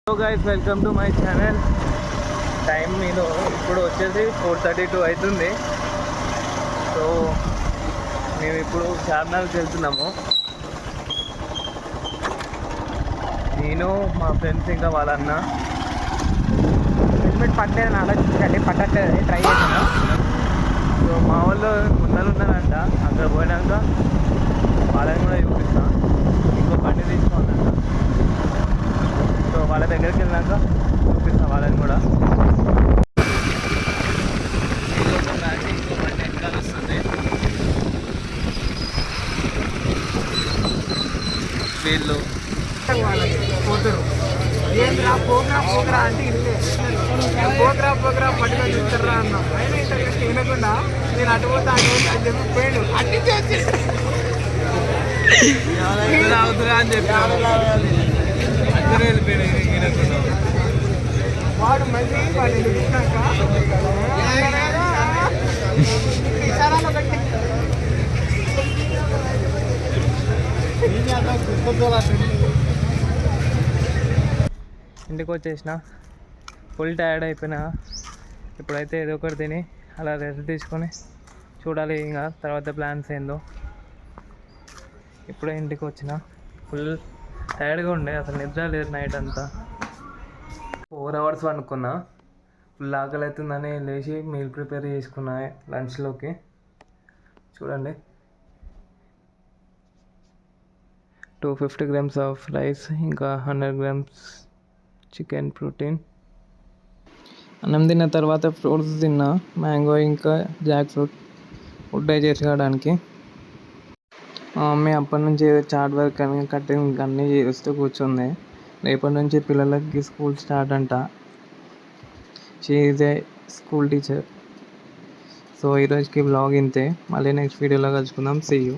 Hello guys, welcome to my channel. Time నేను ఇప్పుడు వచ్చేసి 4:32 అవుతుంది. సో మేము ఇప్పుడు చార్మినార్కి వెళ్తున్నాము. నేను మా ఫ్రెండ్స్ ఇంకా వాళ్ళన్న. హెల్మెట్ పట్టలేదని ఆలోచించండి, పట్టట్లేదు ట్రై చేశాను. సో మా వాళ్ళు ముందర ఉన్నారంట. అక్కడ పోయినాక వాళ్ళని కూడా చూపిస్తాను. ఇంకో బండి తీసుకోవాలంట. సో వాళ్ళ దగ్గరికి వెళ్ళాక చూపిస్తాను వాళ్ళని కూడా. ఇంకో బండి ఎక్కడ వస్తుంది. వీళ్ళు పోతురు ఏంద్రా పోగ్రా అంటే ఇల్లే పోగ్రా పట్టుకొని చూస్తారా అన్నా. ఆయన ఇంటర్వ్యూస్ వినకుండా నేను అటు పోతా అని చెప్పి పోయాడు. అట్టించి వచ్చేసి అవుతురా అని చెప్పి అందరూ వెళ్ళిపోయాడు. వాడు మళ్ళీ వాడు ఎదుగుతున్నాక ఇషారాలో పెట్టి ఇంటికి వచ్చేసిన, ఫుల్ టైర్డ్ అయిపోయినా. ఇప్పుడైతే ఏదో ఒకటి తిని అలా రెస్ట్ తీసుకొని చూడాలి ఇంకా తర్వాత ప్లాన్స్ ఏందో. ఇప్పుడే ఇంటికి వచ్చిన, ఫుల్ టైర్డ్గా ఉండే, అసలు నిద్ర లేదు నైట్ అంతా. 4 hours అనుకున్నా. ఫుల్ ఆకలి అవుతుందని లేచి మీల్ ప్రిపేర్ చేసుకున్నా లంచ్లోకి. చూడండి, 250 grams ఆఫ్ రైస్, ఇంకా 100 grams చికెన్ ప్రోటీన్. అన్నం తిన్న తర్వాత ఫ్రూట్స్ తిన్నా, మ్యాంగో ఇంకా జాక్ ఫ్రూట్, ఫుడ్ డైజెస్ట్ కావడానికి. మా మమ్మీ అప్పటి నుంచి చాట్ వర్క్ అని కటింగ్ అన్నీ చేస్తూ కూర్చుంది. రేపటి నుంచి పిల్లలకి స్కూల్ స్టార్ట్ అంట. She is a school teacher. So ఈరోజుకి బ్లాగ్ ఇంతే. మళ్ళీ నెక్స్ట్ వీడియోలో కలుసుకుందాం. See you.